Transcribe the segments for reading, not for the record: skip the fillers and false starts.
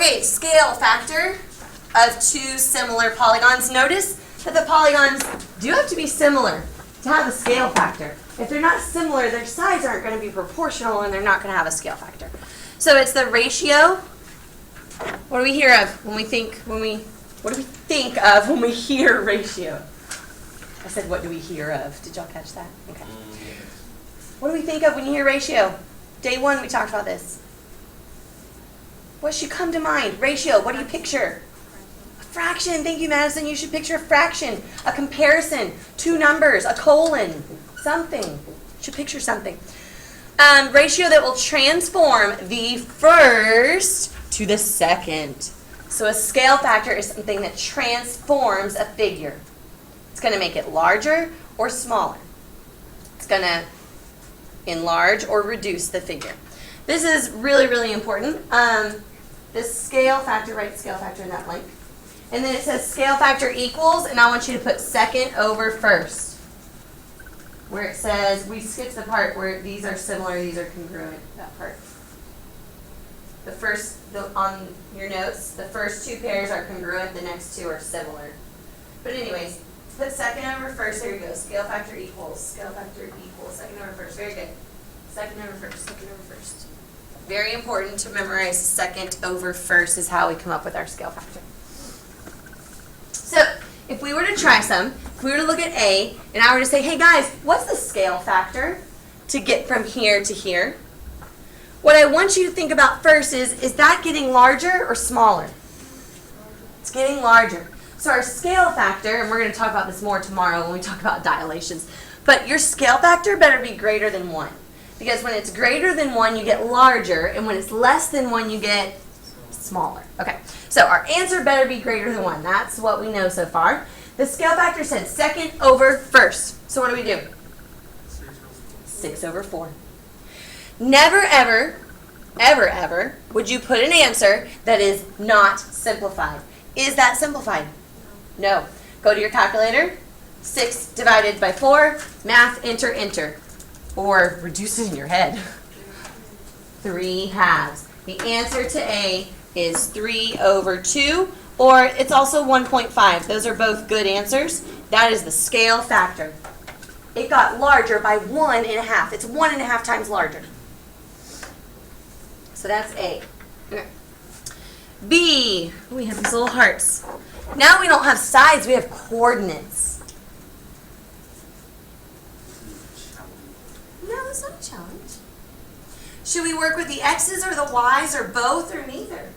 Okay, scale factor of two similar polygons. Notice that the polygons do have to be similar to have a scale factor. If they're not similar, their sides aren't going to be proportional and they're not going to have a scale factor. So it's the ratio. What do we hear of when we think, what do we think of when we hear ratio? I said, what do we hear of? Did y'all catch that? Okay. What do we think of when you hear ratio? Day one, we talked about this. What should come to mind? Ratio, what do you picture? A fraction. Thank you, Madison. You should picture a fraction, a comparison, two numbers, a colon, something. You should picture something. Ratio that will transform the first to the second. So a scale factor is something that transforms a figure. It's going to make it larger or smaller. It's going to enlarge or reduce the figure. This is really, really important. This scale factor, write scale factor in that blank. And then it says scale factor equals, and I want you to put second over first. Where it says, we skipped the part where these are similar, these are congruent, that part. The first, on your notes, the first two pairs are congruent, the next two are similar. But anyways, put second over first, there you go. Scale factor equals, second over first, very good. Second over first, second over first. Very important to memorize second over first is how we come up with our scale factor. So, if we were to try some, if we were to look at A, and I were to say, hey guys, what's the scale factor to get from here to here? What I want you to think about first is that getting larger or smaller? It's getting larger. So our scale factor, and we're going to talk about this more tomorrow when we talk about dilations, but your scale factor better be greater than 1. Because when it's greater than 1, you get larger, and when it's less than 1, you get smaller. Okay, so our answer better be greater than 1. That's what we know so far. The scale factor said second over first. So what do? 6 over 4. Never, ever, ever, ever would you put an answer that is not simplified. Is that simplified? No. Go to your calculator. 6 divided by 4. Math, enter, enter. Or reduce it in your head. 3 halves. The answer to A is 3 over 2, or it's also 1.5. Those are both good answers. That is the scale factor. It got larger by 1.5. It's 1.5 times larger. So that's A. Okay. B. We have these little hearts. Now we don't have sides, we have coordinates. No, it's not a challenge. Should we work with the X's or the Y's or both or neither?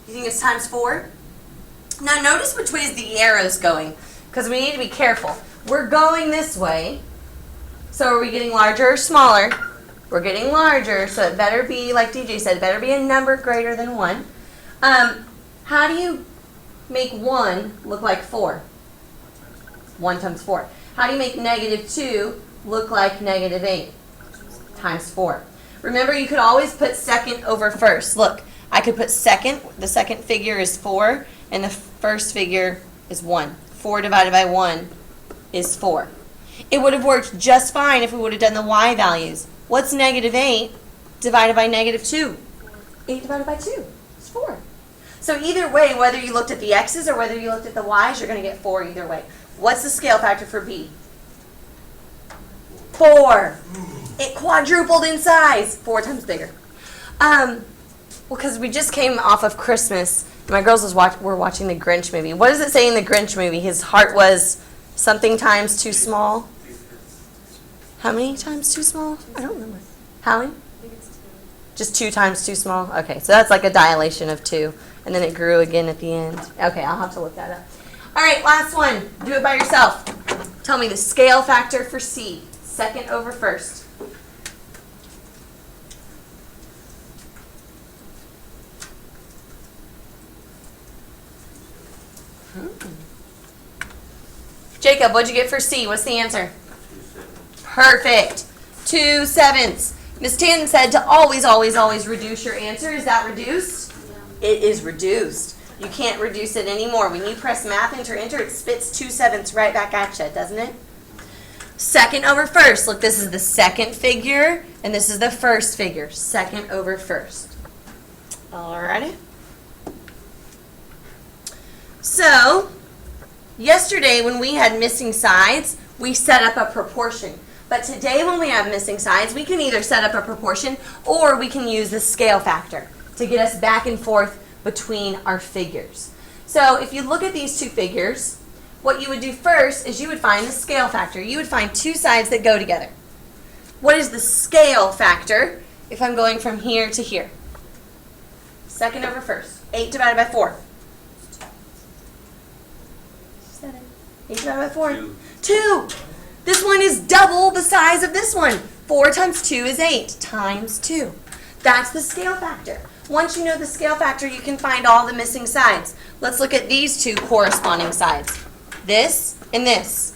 You think it's times 4? Now notice which way is the arrow's going, because we need to be careful. We're going this way. So are we getting larger or smaller? We're getting larger, so it better be, like DJ said, it better be a number greater than 1. How do you make 1 look like 4? 1 times 4. How do you make negative 2 look like negative 8? Times 4. Remember, you could always put second over first. Look, I could put second. The second figure is 4, and the first figure is 1. 4 divided by 1 is 4. It would have worked just fine if we would have done the y values. What's negative 8 divided by negative 2? 8 divided by 2 is 4. So either way, whether you looked at the x's or whether you looked at the y's, you're going to get 4 either way. What's the scale factor for B? 4. It quadrupled in size. 4 times bigger. Well, because we just came off of Christmas. My girls were watching the Grinch movie. What does it say in the Grinch movie? His heart was something times too small. How many times too small? I don't remember. How many? I think it's 2. Just 2 times too small? Okay, so that's like a dilation of 2. And then it grew again at the end. Okay, I'll have to look that up. All right, last one. Do it by yourself. Tell me the scale factor for C. Second over first. Jacob, what'd you get for C? What's the answer? 2/7. Perfect. 2/7. Miss Tan said to always, always, always reduce your answer. Is that reduced? Yeah. It is reduced. You can't reduce it anymore. When you press math, enter, enter, it spits 2/7 right back at you, doesn't it? Second over first. Look, this is the second figure, and this is the first figure. Second over first. Alrighty. So, yesterday when we had missing sides, we set up a proportion. But today when we have missing sides, we can either set up a proportion or we can use the scale factor to get us back and forth between our figures. So if you look at these two figures, what you would do first is you would find the scale factor. You would find two sides that go together. What is the scale factor if I'm going from here to here? Second over first. 8 divided by 4. 8 divided by 4. 2. This one is double the size of this one. 4 times 2 is 8 times 2. That's the scale factor. Once you know the scale factor, you can find all the missing sides. Let's look at these two corresponding sides. This and this.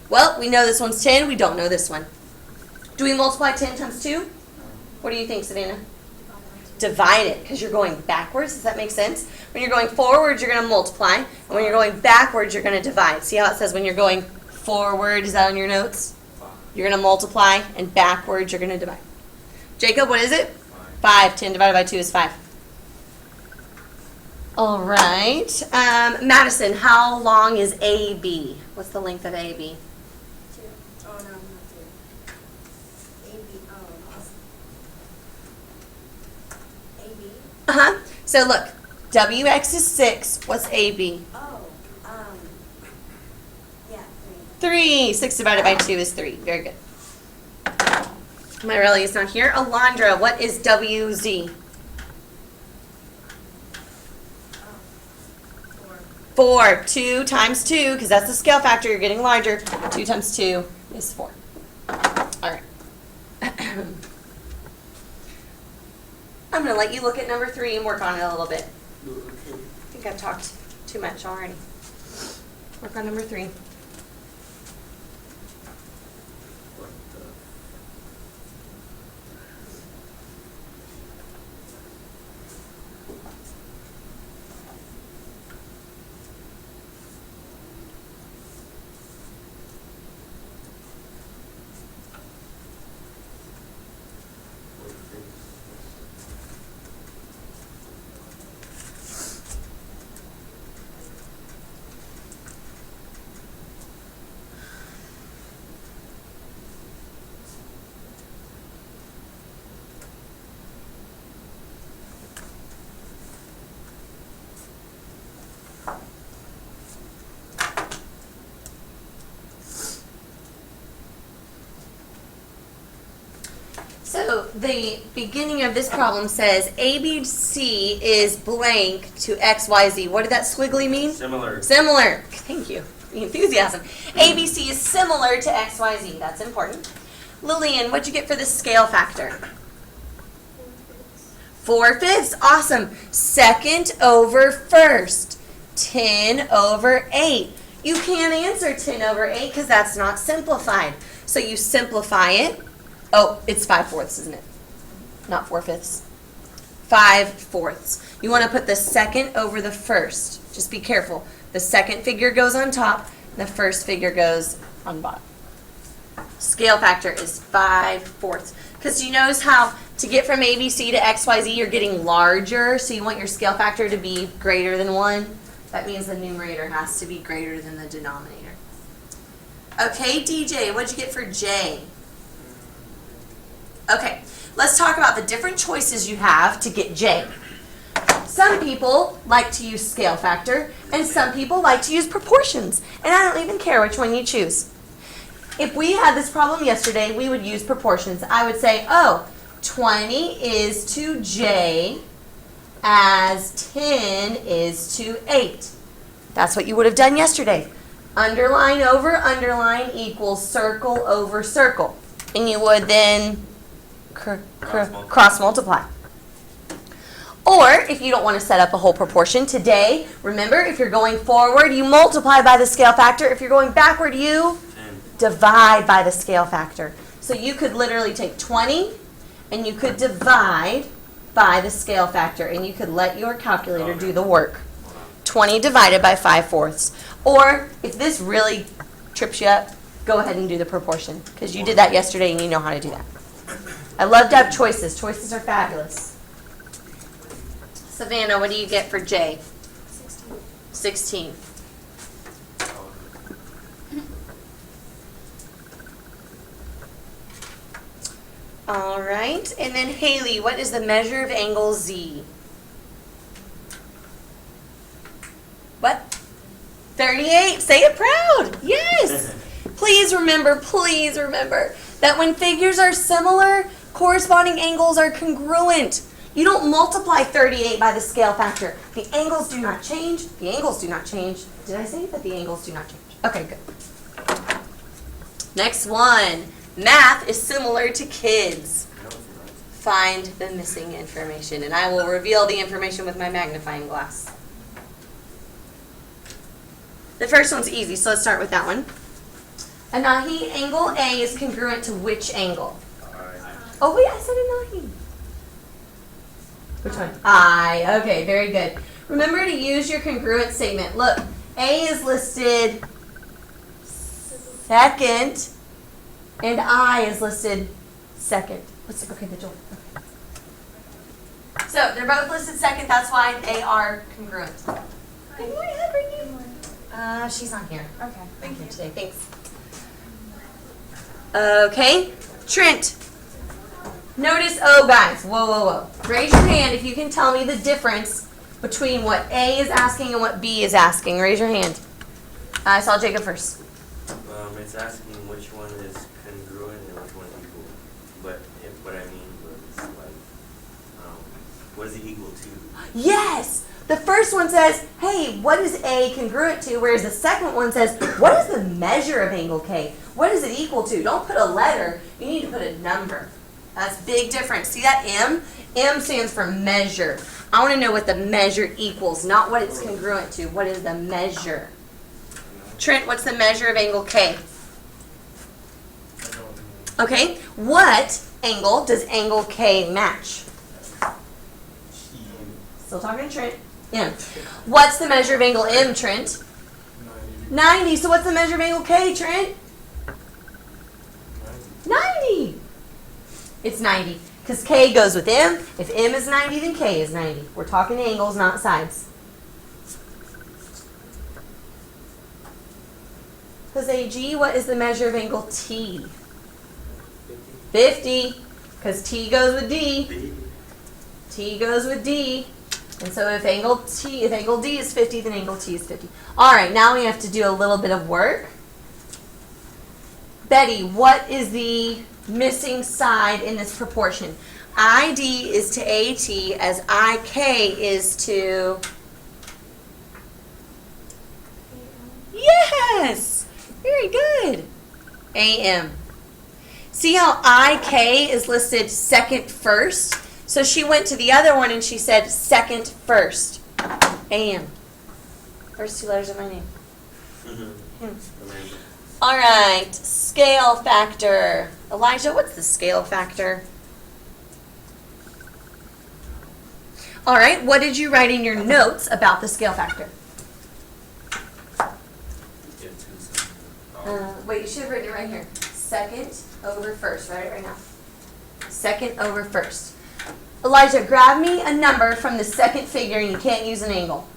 Well, we know this one's 10. We don't know this one. Do we multiply 10 times 2? What do you think, Savannah? Divide it, because you're going backwards. Does that make sense? When you're going forwards, you're going to multiply. And when you're going backwards, you're going to divide. See how it says when you're going forward, is that on your notes? You're going to multiply, and backwards, you're going to divide. Jacob, what is it? 5. 10 divided by 2 is 5. All right. Madison, how long is AB? What's the length of AB? 2. Oh, no, not 2. AB, oh, awesome. AB? Uh-huh. So look, WX is 6. What's AB? Oh, yeah, 3. 3. 6 divided by 2 is 3. Very good. Myrelli is not here. Alondra, what is WZ? 4. 2 times 2, because that's the scale factor. You're getting larger. 2 times 2 is 4. All right. I'm going to let you look at number 3 and work on it a little bit. I think I've talked too much already. Work on number 3. So the beginning of this problem says ABC is blank to XYZ. What did that squiggly mean? Similar. Similar. Thank you. The enthusiasm. ABC is similar to XYZ. That's important. Lillian, what'd you get for the scale factor? 4/5. Awesome. Second over first. 10 over 8. You can't answer 10 over 8 because that's not simplified. So you simplify it. Oh, it's 5/4, isn't it? Not 4/5. 5/4. You want to put the second over the first. Just be careful. The second figure goes on top, the first figure goes on bottom. Scale factor is 5/4. Because you notice how to get from ABC to XYZ, you're getting larger, so you want your scale factor to be greater than 1. That means the numerator has to be greater than the denominator. Okay, DJ, what'd you get for J? Okay, let's talk about the different choices you have to get J. Some people like to use scale factor, and some people like to use proportions. And I don't even care which one you choose. If we had this problem yesterday, we would use proportions. I would say, oh, 20 is to J as 10 is to 8. That's what you would have done yesterday. Underline over underline equals circle over circle. And you would then cross multiply. Or if you don't want to set up a whole proportion today, remember if you're going forward, you multiply by the scale factor. If you're going backward, you divide by the scale factor. So you could literally take 20 and you could divide by the scale factor, and you could let your calculator do the work. 20 divided by 5/4. Or if this really trips you up, go ahead and do the proportion, because you did that yesterday and you know how to do that. I love to have choices. Choices are fabulous. Savannah, what do you get for J? 16. 16. All right, and then Haley, what is the measure of angle Z? What? 38. Say it proud. Yes. Please remember that when figures are similar, corresponding angles are congruent. You don't multiply 38 by the scale factor. The angles do not change. The angles do not change. Did I say that the angles do not change? Okay, good. Next one. Math is similar to kids. Find the missing information, and I will reveal the information with my magnifying glass. The first one's easy, so let's start with that one. Anahi, angle A is congruent to which angle? Oh wait, I said Anahi. Which one? I. Okay, very good. Remember to use your congruent statement. Look, A is listed second, and I is listed second. Let's okay, the door. Okay. So they're both listed second. That's why they are congruent. Good morning, Brittany. She's not here. Okay. Thank you today. Thanks. Okay, Trent. Notice, oh guys, whoa. Raise your hand if you can tell me the difference between what A is asking and what B is asking. Raise your hand. I saw Jacob first. It's asking which one is congruent and which one is equal. But what I mean was like, what is it equal to? Yes! The first one says, hey, what is A congruent to? Whereas the second one says, what is the measure of angle K? What is it equal to? Don't put a letter. You need to put a number. That's a big difference. See that M? M stands for measure. I want to know what the measure equals, not what it's congruent to. What is the measure? Trent, what's the measure of angle K? Okay, what angle does angle K match? Still talking to Trent. M. What's the measure of angle M, Trent? 90. So what's the measure of angle K, Trent? 90. It's 90. Because K goes with M. If M is 90, then K is 90. We're talking angles, not sides. Because AG, what is the measure of angle T? 50. Because T goes with D. T goes with D. And so if angle D is 50, then angle T is 50. All right, now we have to do a little bit of work. Betty, what is the missing side in this proportion? ID is to AT as IK is to... Yes! Very good. AM. See how IK is listed second first? So she went to the other one and she said second first. AM. First two letters of my name. All right, scale factor. Elijah, what's the scale factor? All right, what did you write in your notes about the scale factor? Wait, you should have written it right here. Second over first. Write it right now. Second over first. Elijah, grab me a number from the second figure and you can't use an angle.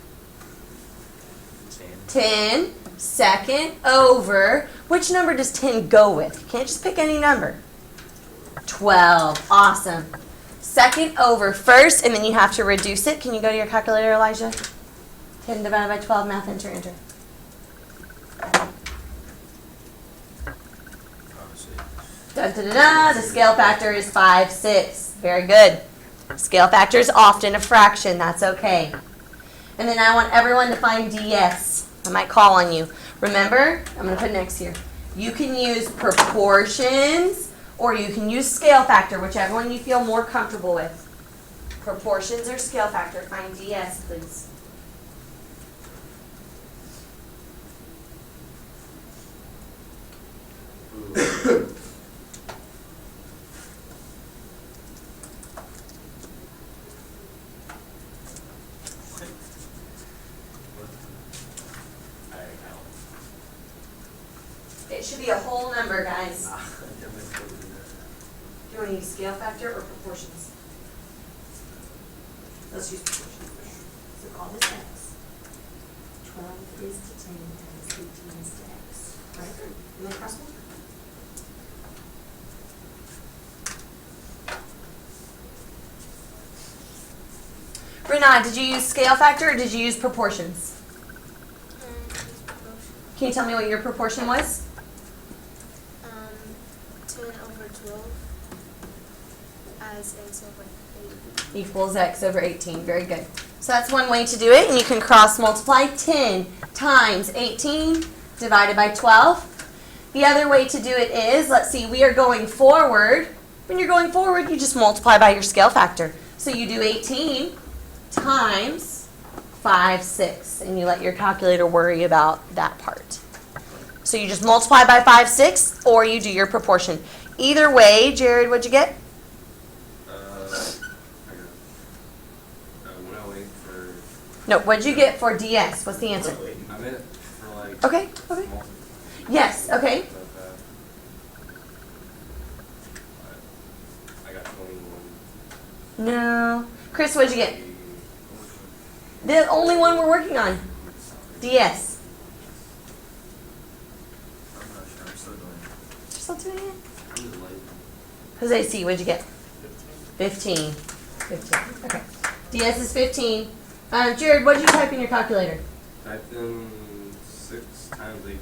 10. Second over. Which number does 10 go with? You can't just pick any number. 12. Awesome. Second over first, and then you have to reduce it. Can you go to your calculator, Elijah? 10 divided by 12, math, enter, enter. Dun, dun, dun, dun. The scale factor is 5, 6. Very good. Scale factor is often a fraction. That's okay. And then I want everyone to find DS. I might call on you. Remember, I'm going to put next here. You can use proportions or you can use scale factor, whichever one you feel more comfortable with. Proportions or scale factor. Find DS, please. It should be a whole number, guys. Do you want to use scale factor or proportions? Let's use proportions. So call this x. 12 is to 10 times 18 is to x. Right? And then cross multiply. Renat, did you use scale factor or did you use proportions? Can you tell me what your proportion was? 10 over 12 as x over 8. Equals x over 18. Very good. So that's one way to do it, and you can cross multiply 10 times 18 divided by 12. The other way to do it is, let's see, we are going forward. When you're going forward, you just multiply by your scale factor. So you do 18 times 5, 6, and you let your calculator worry about that part. So you just multiply by 5, 6, or you do your proportion. Either way, Jared, what'd you get? No, what'd you get for DS? What's the answer? I meant for like. Okay, okay. Yes, okay. I got 21. No. Chris, what'd you get? The only one we're working on. DS. I'm not sure. I'm still doing it. You're still doing it? I'm just late. Jose C, what'd you get? 15. 15. Okay. DS is 15. Jared, what did you type in your calculator? Typed in 6 times 18.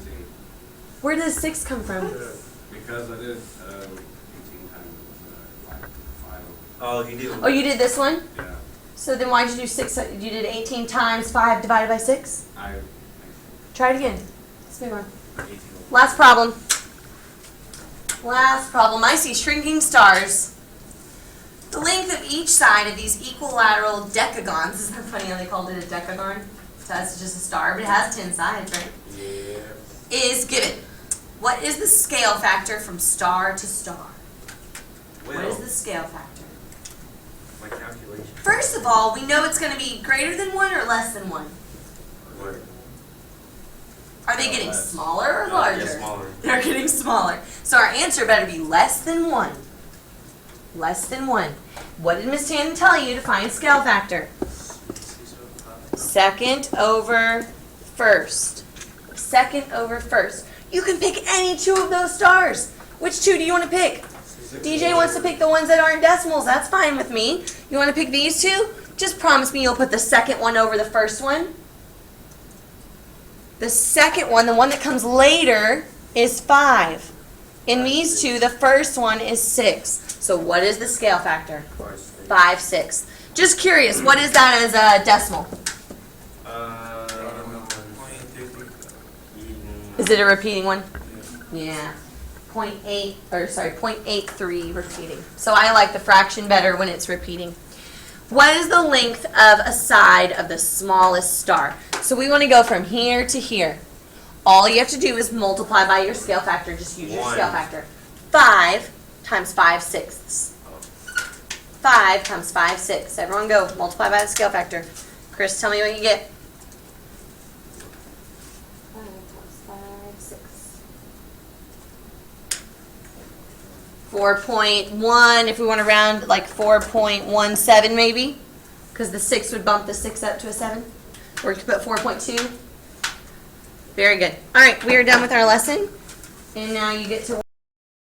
Where does 6 come from? Because I did 18 times 5. Oh, you do. Oh, you did this one? Yeah. So then why'd you do 6? You did 18 times 5 divided by 6? Try it again. Let's move on. 18. Last problem. Last problem. I see shrinking stars. The length of each side of these equilateral decagons, isn't that funny how they called it a decagon? So that's just a star, but it has 10 sides, right? Yeah. Is given. What is the scale factor from star to star? Well, What is the scale factor? my calculation. First of all, we know it's going to be greater than 1 or less than 1. Where? Are they getting Less. smaller or Yeah, larger? smaller. They're getting smaller. So our answer better be less than 1. Less than 1. What did Miss Tannen tell you to find scale factor? Second over first. Second over first. You can pick any 2 of those stars. Which 2 do you want to pick? DJ wants to pick the ones that aren't decimals. That's fine with me. You want to pick these 2? Just promise me you'll put the second one over the first one. The second one, the one that comes later, is 5. In these 2, the first one is 6. So what is the scale factor? 5, 6. Just curious, what is that as a decimal? Is it a repeating one? Yeah. 0.83 repeating. So I like the fraction better when it's repeating. What is the length of a side of the smallest star? So we want to go from here to here. All you have to do is multiply by your scale factor. Just use your scale factor. 5 times 5 sixths. 5 times 5 sixths. Everyone go. Multiply by the scale factor. Chris, tell me what you get. 5 times 5 sixths. 4.1, if we want to round, like 4.17 maybe. Because the 6 would bump the 6 up to a 7. Or you could put 4.2. Very good. All right, we are done with our lesson. And now you get to